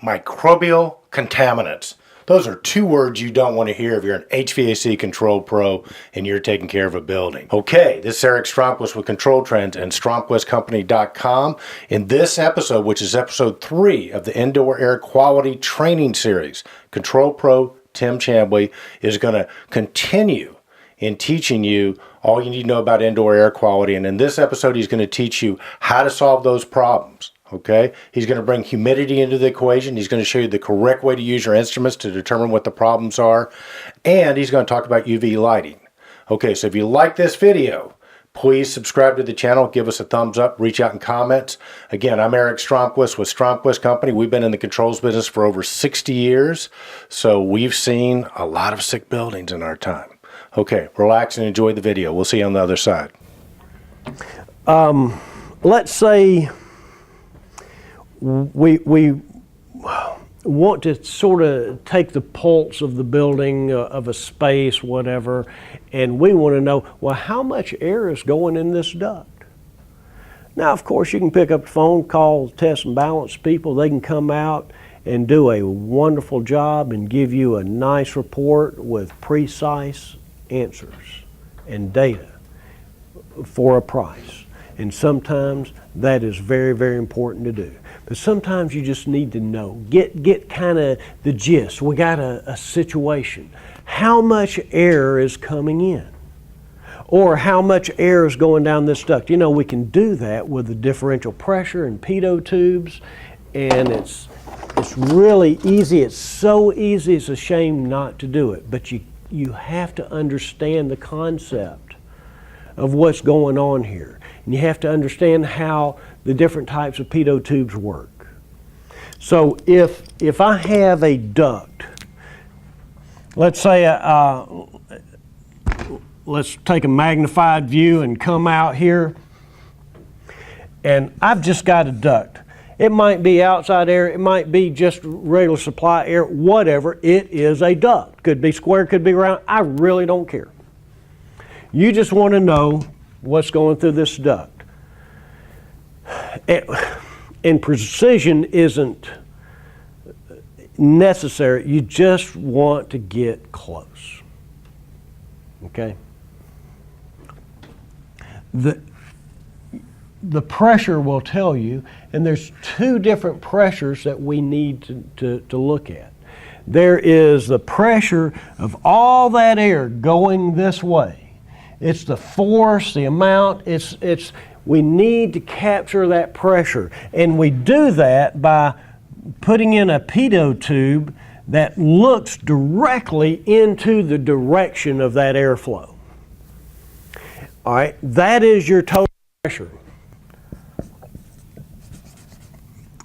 Microbial contaminants. Those are two words you don't want to hear if you're an HVAC control pro and you're taking care of a building. Okay, this is Eric Stromquist with Control Trends and StromquistCompany.com. In this episode, which is episode 3 of the Indoor Air Quality Training Series, Control Pro Tim Chamblee is going to continue in teaching you all you need to know about indoor air quality. And in this episode, he's going to teach you how to solve those problems. Okay, he's going to bring humidity into the equation. He's going to show you the correct way to use your instruments to determine what the problems are. And he's going to talk about UV lighting. Okay, so if you like this video, please subscribe to the channel, give us a thumbs up, reach out in comments. Again, I'm Eric Stromquist with Stromquist Company. We've been in the controls business for over 60 years, so we've seen a lot of sick buildings in our time. Okay, relax and enjoy the video. We'll see you on the other side. Let's say we want to sort of take the pulse of the building, of a space, whatever, and we want to know, well, how much air is going in this duct? Now, of course, you can pick up the phone, call test and balance people. They can come out and do a wonderful job and give you a nice report with precise answers and data for a price. And sometimes that is very, very important to do. But sometimes you just need to know, get kind of the gist. We got a situation. How much air is coming in? Or how much air is going down this duct? You know, we can do that with the differential pressure and Pitot tubes, and it's really easy. It's so easy, it's a shame not to do it. But you have to understand the concept of what's going on here. And you have to understand how the different types of Pitot tubes work. So if I have a duct, let's say, let's take a magnified view and come out here, and I've just got a duct. It might be outside air, it might be just regular supply air, whatever, it is a duct. Could be square, could be round, I really don't care. You just want to know what's going through this duct. And precision isn't necessary. You just want to get close. Okay? The pressure will tell you, and there's 2 different pressures that we need to look at. There is the pressure of all that air going this way. It's the force, the amount, we need to capture that pressure. And we do that by putting in a Pitot tube that looks directly into the direction of that airflow. All right, that is your total pressure.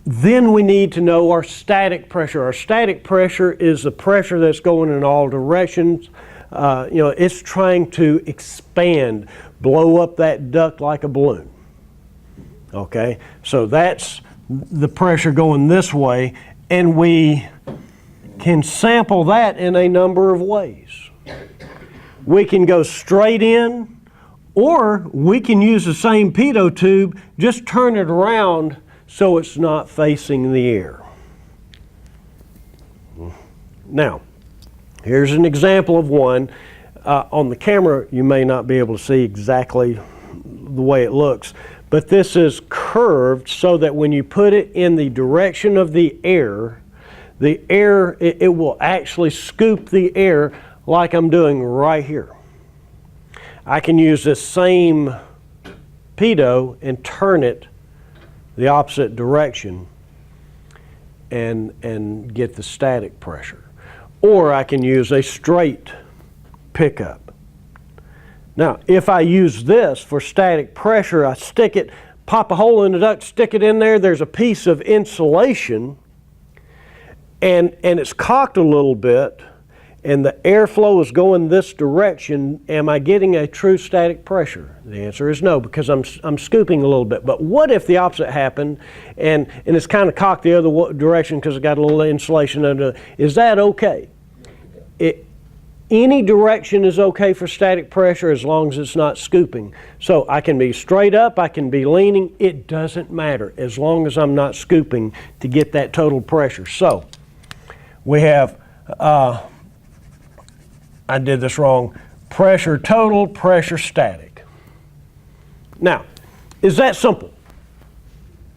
Then we need to know our static pressure. Our static pressure is the pressure that's going in all directions. It's trying to expand, blow up that duct like a balloon. Okay, so that's the pressure going this way, and we can sample that in a number of ways. We can go straight in, or we can use the same Pitot tube, just turn it around so it's not facing the air. Now, here's an example of one. On the camera, you may not be able to see exactly the way it looks, but this is curved so that when you put it in the direction of the air, it will actually scoop the air like I'm doing right here. I can use this same Pitot and turn it the opposite direction and get the static pressure. Or I can use a straight pickup. Now, if I use this for static pressure, I stick it, pop a hole in the duct, stick it in there, there's a piece of insulation, and it's cocked a little bit, and the airflow is going this direction. Am I getting a true static pressure? The answer is no, because I'm scooping a little bit. But what if the opposite happened, and it's kind of cocked the other direction because it got a little insulation under it? Is that okay? Any direction is okay for static pressure as long as it's not scooping. So I can be straight up, I can be leaning, it doesn't matter as long as I'm not scooping to get that total pressure. So we have, I did this wrong, pressure total, pressure static. Now, is that simple?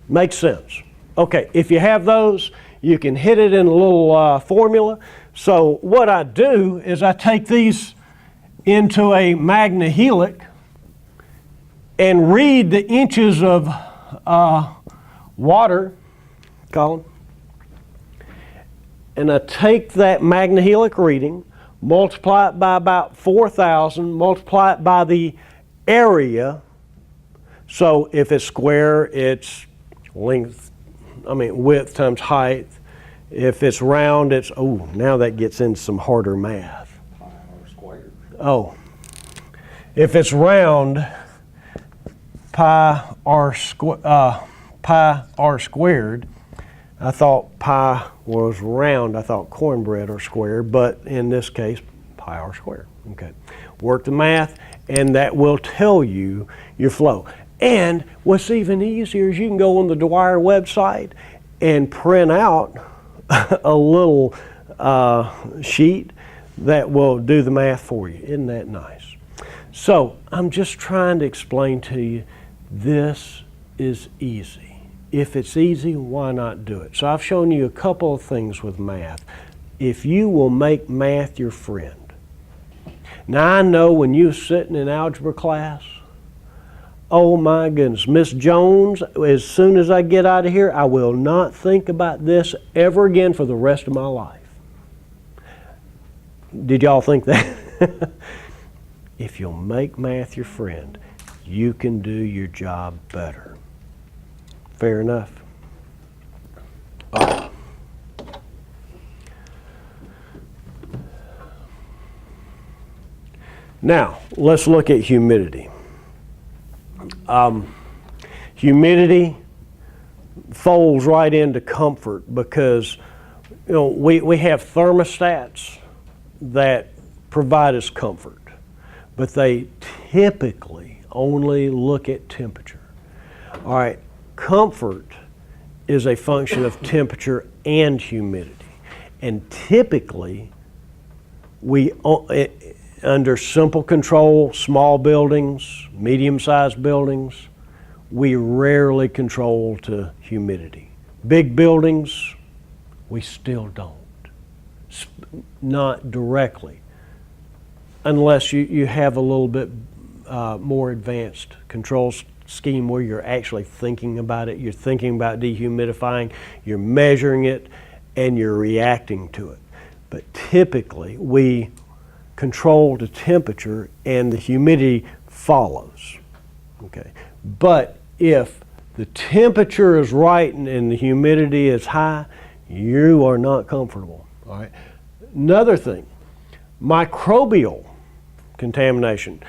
Makes sense. Okay, if you have those, you can hit it in a little formula. So what I do is I take these into a magnehelic and read the inches of water, Colin, and I take that magnehelic reading, multiply it by about 4,000, multiply it by the area. So if it's square, it's width times height. If it's round, it's, oh, now that gets into some harder math. Pi r squared. Oh, if it's round, pi r squared. I thought pi was round. I thought cornbread are squared, but in this case, pi r squared. Okay, work the math, and that will tell you your flow. And what's even easier is you can go on the Dwyer website and print out a little sheet that will do the math for you. Isn't that nice? So I'm just trying to explain to you, this is easy. If it's easy, why not do it? So I've shown you a couple of things with math. If you will make math your friend. Now I know when you're sitting in algebra class, oh my goodness, Miss Jones, as soon as I get out of here, I will not think about this ever again for the rest of my life. Did y'all think that? If you'll make math your friend, you can do your job better. Fair enough. Oh. Now, let's look at humidity. Humidity folds right into comfort because we have thermostats that provide us comfort, but they typically only look at temperature. All right, comfort is a function of temperature and humidity, and typically we under simple control, small buildings, medium-sized buildings, we rarely control to humidity. Big buildings, we still don't. Not directly, unless you have a little bit more advanced control scheme where you're actually thinking about it, you're thinking about dehumidifying, you're measuring it, and you're reacting to it. But typically, we control the temperature and the humidity follows. Okay, but if the temperature is right and the humidity is high, you are not comfortable. All right. Another thing, microbial contamination.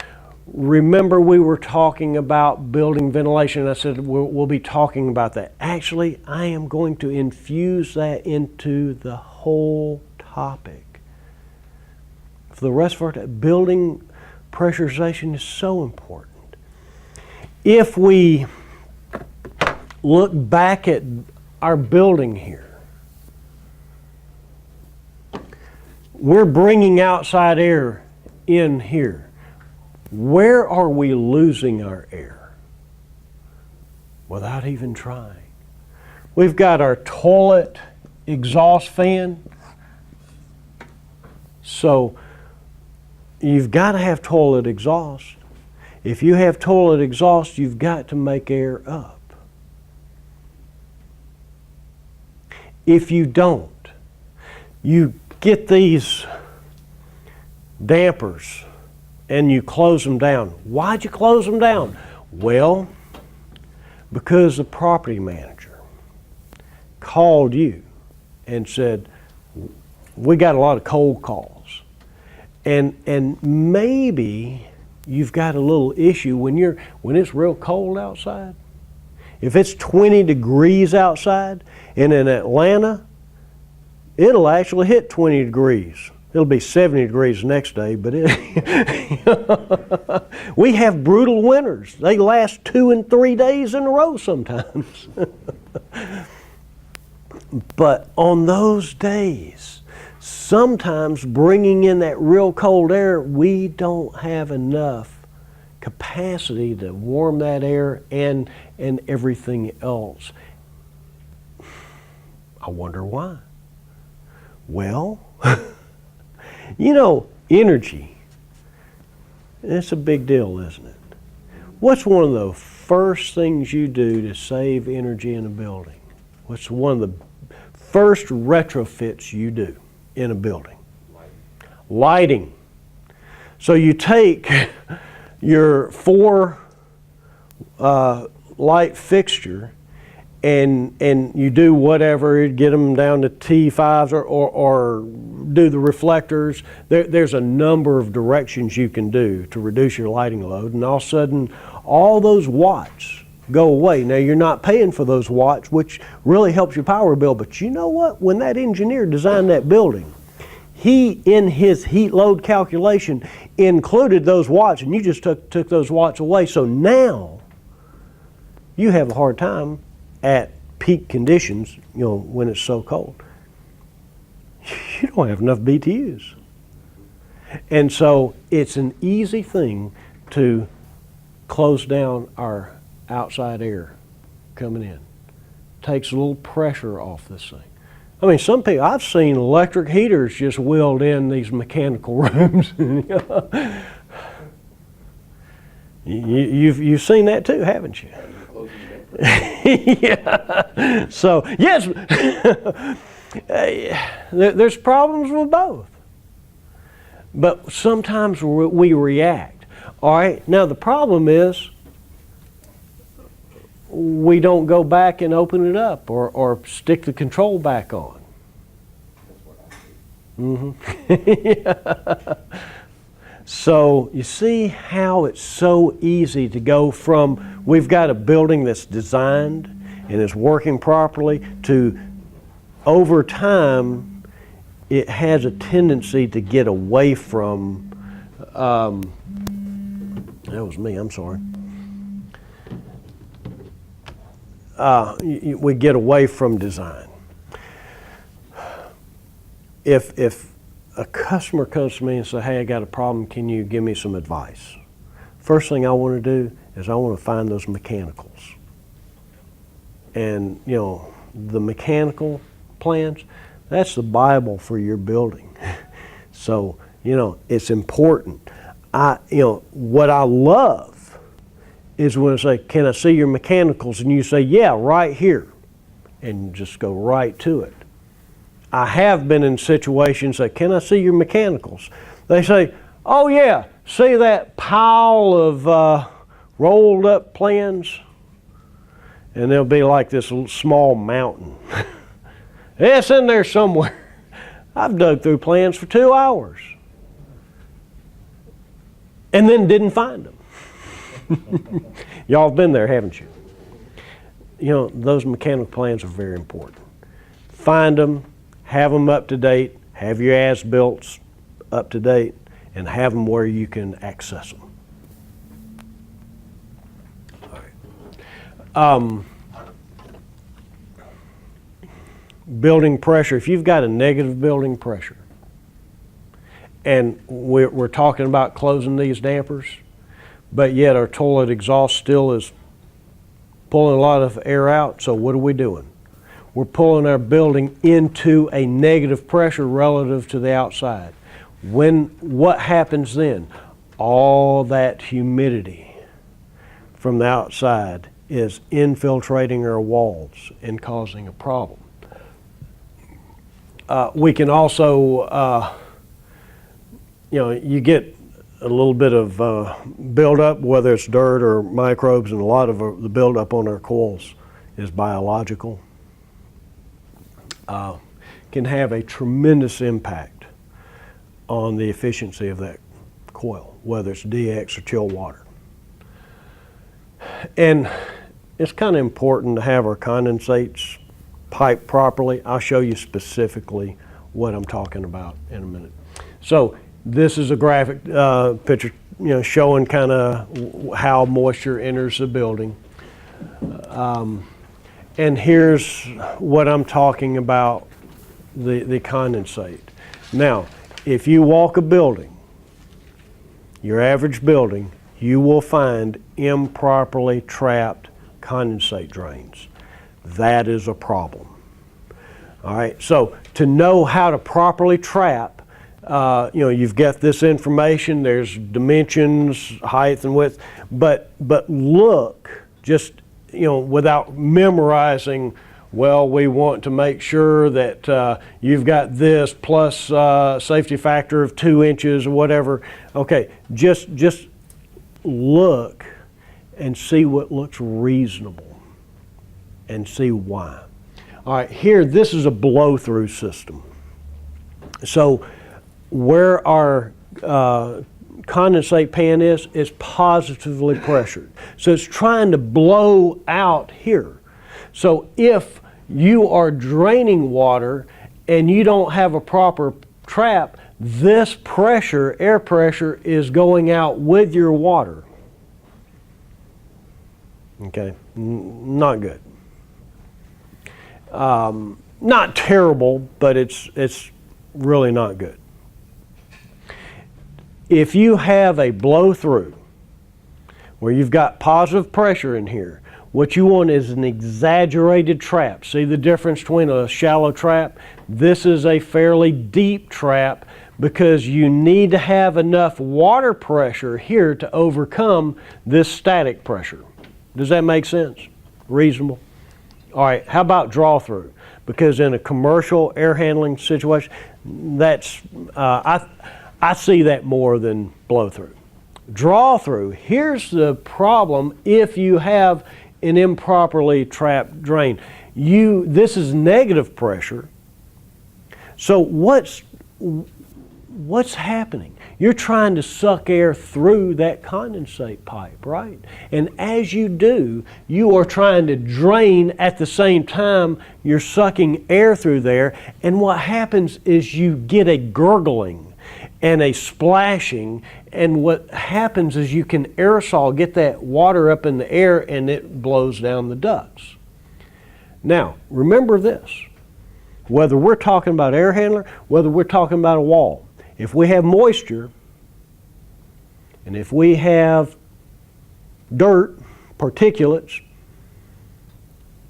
Remember we were talking about building ventilation. I said we'll be talking about that. Actually, I am going to infuse that into the whole topic. For the rest of our time, building pressurization is so important. If we look back at our building here, we're bringing outside air in here. Where are we losing our air? Without even trying. We've got our toilet exhaust fan. So you've got to have toilet exhaust. If you have toilet exhaust, you've got to make air up. If you don't, you get these dampers and you close them down. Why'd you close them down? Well, because the property manager called you and said, we got a lot of cold calls. And maybe you've got a little issue when it's real cold outside. If it's 20 degrees outside, and in Atlanta, it'll actually hit 20 degrees. It'll be 70 degrees the next day, but we have brutal winters. They last 2 and 3 days in a row sometimes. But on those days, sometimes bringing in that real cold air, we don't have enough capacity to warm that air and everything else. I wonder why. Well, energy, it's a big deal, isn't it? What's one of the first things you do to save energy in a building? What's one of the first retrofits you do in a building? Lighting. So you take your 4 light fixture and you do whatever, get them down to T5s or do the reflectors. There's a number of directions you can do to reduce your lighting load, and all of a sudden all those watts go away. Now you're not paying for those watts, which really helps your power bill, but you know what? When that engineer designed that building, he, in his heat load calculation, included those watts, and you just took those watts away. So now you have a hard time at peak conditions, when it's so cold. You don't have enough BTUs. And so it's an easy thing to close down our outside air coming in. Takes a little pressure off this thing. I mean, some people, I've seen electric heaters just wheeled in these mechanical rooms. You've seen that too, haven't you? Yeah. So, yes, there's problems with both. But sometimes we react. All right, now the problem is we don't go back and open it up or stick the control back on. Yeah. So you see how it's so easy to go from we've got a building that's designed and is working properly to over time it has a tendency to get away from, that was me, I'm sorry. We get away from design. If a customer comes to me and says, hey, I got a problem, can you give me some advice? First thing I want to do is I want to find those mechanicals. And, the mechanical plans, that's the Bible for your building. So, it's important. What I love is when I say, can I see your mechanicals? And you say, yeah, right here. And just go right to it. I have been in situations that, can I see your mechanicals? They say, oh yeah, see that pile of rolled up plans? And there'll be like this small mountain. It's in there somewhere. I've dug through plans for 2 hours. And then didn't find them. Y'all have been there, haven't you? Those mechanical plans are very important. Find them. Have them up to date, have your as-built up to date, and have them where you can access them. All right. Building pressure, if you've got a negative building pressure, and we're talking about closing these dampers, but yet our toilet exhaust still is pulling a lot of air out, so what are we doing? We're pulling our building into a negative pressure relative to the outside. What happens then? All that humidity from the outside is infiltrating our walls and causing a problem. We can also, you get a little bit of buildup, whether it's dirt or microbes, and a lot of the buildup on our coils is biological. Can have a tremendous impact on the efficiency of that coil, whether it's DX or chill water. And it's kind of important to have our condensates piped properly. I'll show you specifically what I'm talking about in a minute. So this is a graphic picture, showing kind of how moisture enters the building. And here's what I'm talking about, the condensate. Now, if you walk a building, your average building, you will find improperly trapped condensate drains. That is a problem. All right, so to know how to properly trap, you've got this information, there's dimensions, height and width, but look, just, without memorizing, well, we want to make sure that you've got this plus safety factor of 2 inches or whatever. Okay, just look and see what looks reasonable and see why. All right, here, this is a blow-through system. So where our condensate pan is positively pressured. So it's trying to blow out here. So if you are draining water and you don't have a proper trap, this pressure, air pressure, is going out with your water. Okay, not good. Not terrible, but it's really not good. If you have a blow-through where you've got positive pressure in here, what you want is an exaggerated trap. See the difference between a shallow trap? This is a fairly deep trap because you need to have enough water pressure here to overcome this static pressure. Does that make sense? Reasonable? All right, how about draw-through? Because in a commercial air handling situation, that's, I see that more than blow-through. Draw-through, here's the problem if you have an improperly trapped drain. This is negative pressure. So what's happening? You're trying to suck air through that condensate pipe, right? And as you do, you are trying to drain at the same time you're sucking air through there. And what happens is you get a gurgling and a splashing, and what happens is you can aerosol, get that water up in the air, and it blows down the ducts. Now, remember this, whether we're talking about air handler, whether we're talking about a wall, if we have moisture, and if we have dirt, particulates,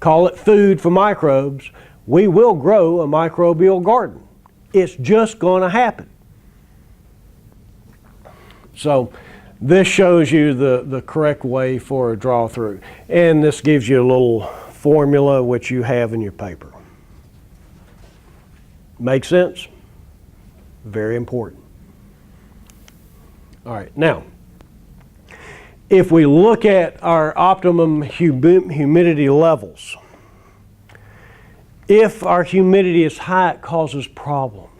call it food for microbes, we will grow a microbial garden. It's just going to happen. So this shows you the correct way for a draw-through. And this gives you a little formula which you have in your paper. Make sense? Very important. All right, now, if we look at our optimum humidity levels, if our humidity is high, it causes problems.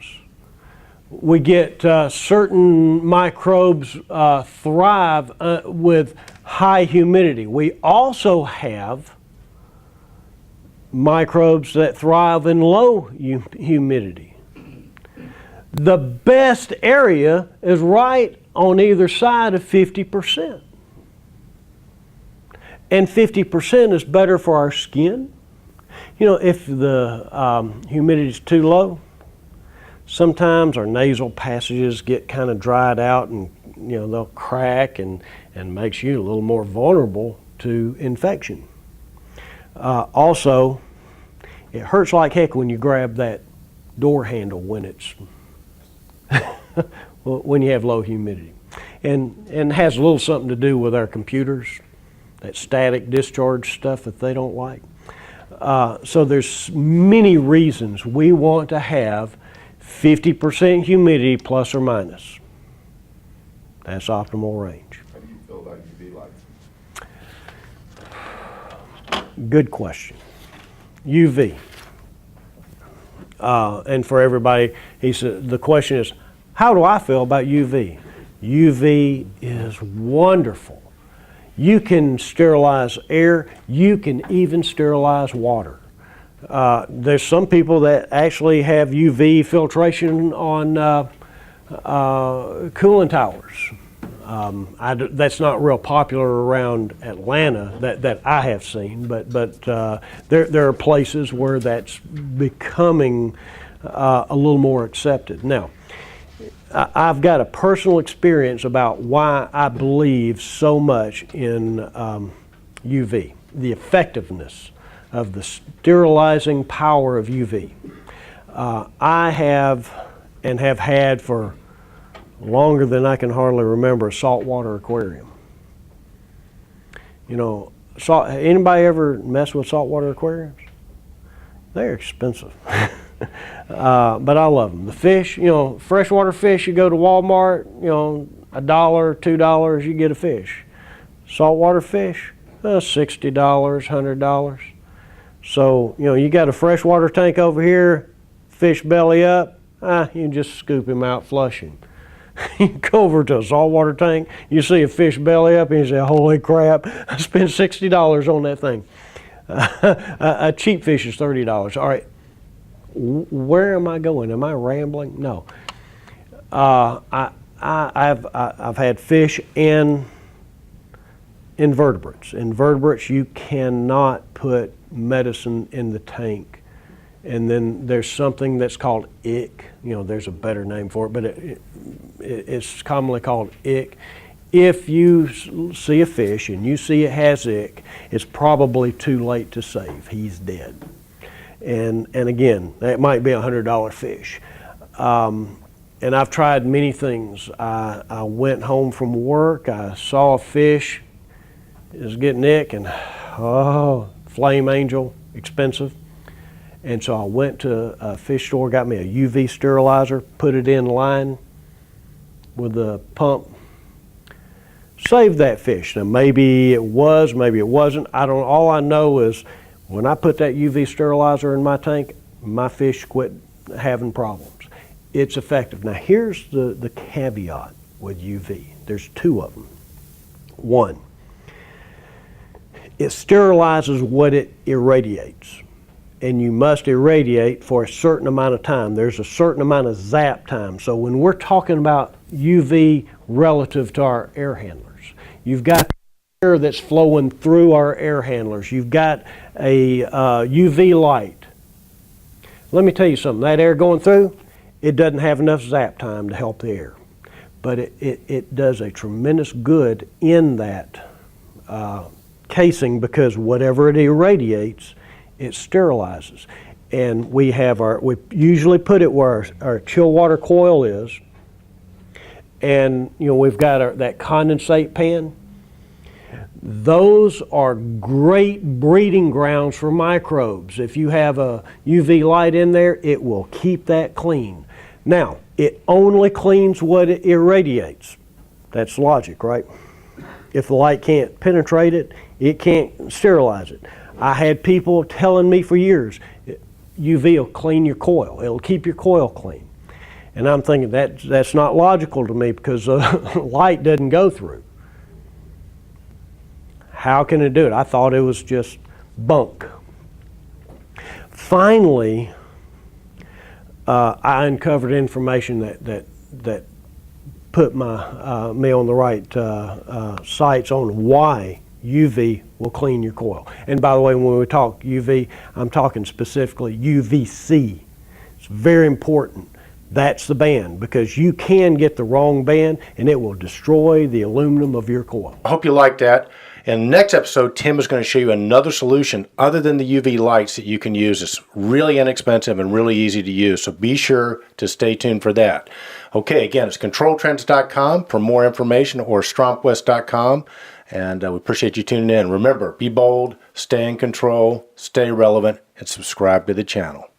We get certain microbes thrive with high humidity. We also have microbes that thrive in low humidity. The best area is right on either side of 50%. And 50% is better for our skin. If the humidity is too low, sometimes our nasal passages get kind of dried out and they'll crack and makes you a little more vulnerable to infection. Also, it hurts like heck when you grab that door handle when it's when you have low humidity. And has a little something to do with our computers, that static discharge stuff that they don't like. So there's many reasons we want to have 50% humidity plus or minus. That's optimal range. How do you feel about UV lights? Good question. UV. And for everybody, the question is, how do I feel about UV? UV is wonderful. You can sterilize air. You can even sterilize water. There's some people that actually have UV filtration on cooling towers. That's not real popular around Atlanta that I have seen, but there are places where that's becoming a little more accepted. Now, I've got a personal experience about why I believe so much in UV, the effectiveness of the sterilizing power of UV. I have and have had for longer than I can hardly remember a saltwater aquarium. You know, anybody ever mess with saltwater aquariums? They're expensive. But I love them. The fish, you know, freshwater fish, you go to Walmart, you know, $1, $2, you get a fish. Saltwater fish, $60, $100. So, you know, you got a freshwater tank over here, fish belly up, you can just scoop him out, flush him. You go over to a saltwater tank, you see a fish belly up, and you say, holy crap, I spent $60 on that thing. A cheap fish is $30. All right, where am I going? Am I rambling? No. I've had fish and invertebrates. Invertebrates, you cannot put medicine in the tank. And then there's something that's called IC. You know, there's a better name for it, but it's commonly called IC. If you see a fish and you see it has IC, it's probably too late to save. He's dead. And again, that might be a $100 fish. And I've tried many things. I went home from work, I saw a fish, it was getting ick, and flame angel, expensive. And so I went to a fish store, got me a UV sterilizer, put it in line with the pump, saved that fish. Now maybe it was, maybe it wasn't. I don't. All I know is when I put that UV sterilizer in my tank, my fish quit having problems. It's effective. Now here's the caveat with UV. There's two of them. One, it sterilizes what it irradiates. And you must irradiate for a certain amount of time. There's a certain amount of zap time. So when we're talking about UV relative to our air handlers, you've got air that's flowing through our air handlers. You've got a UV light. Let me tell you something. That air going through, it doesn't have enough zap time to help the air. But it does a tremendous good in that casing, because whatever it irradiates, it sterilizes. And we usually put it where our chill water coil is. And you know, we've got that condensate pan. Those are great breeding grounds for microbes. If you have a UV light in there, it will keep that clean. Now, it only cleans what it irradiates. That's logic, right? If the light can't penetrate it, it can't sterilize it. I had people telling me for years, UV will clean your coil. It'll keep your coil clean. And I'm thinking that's not logical to me, because light doesn't go through. How can it do it? I thought it was just bunk. Finally, I uncovered information that put me on the right sights on why UV will clean your coil. And by the way, when we talk UV, I'm talking specifically UVC. It's very important. That's the band, because you can get the wrong band and it will destroy the aluminum of your coil. I hope you liked that. In the next episode, Tim is going to show you another solution other than the UV lights that you can use. It's really inexpensive and really easy to use, so be sure to stay tuned for that. Okay, again, it's controltrends.com for more information, or stromquist.com. And we appreciate you tuning in. Remember, be bold, stay in control, stay relevant, and subscribe to the channel.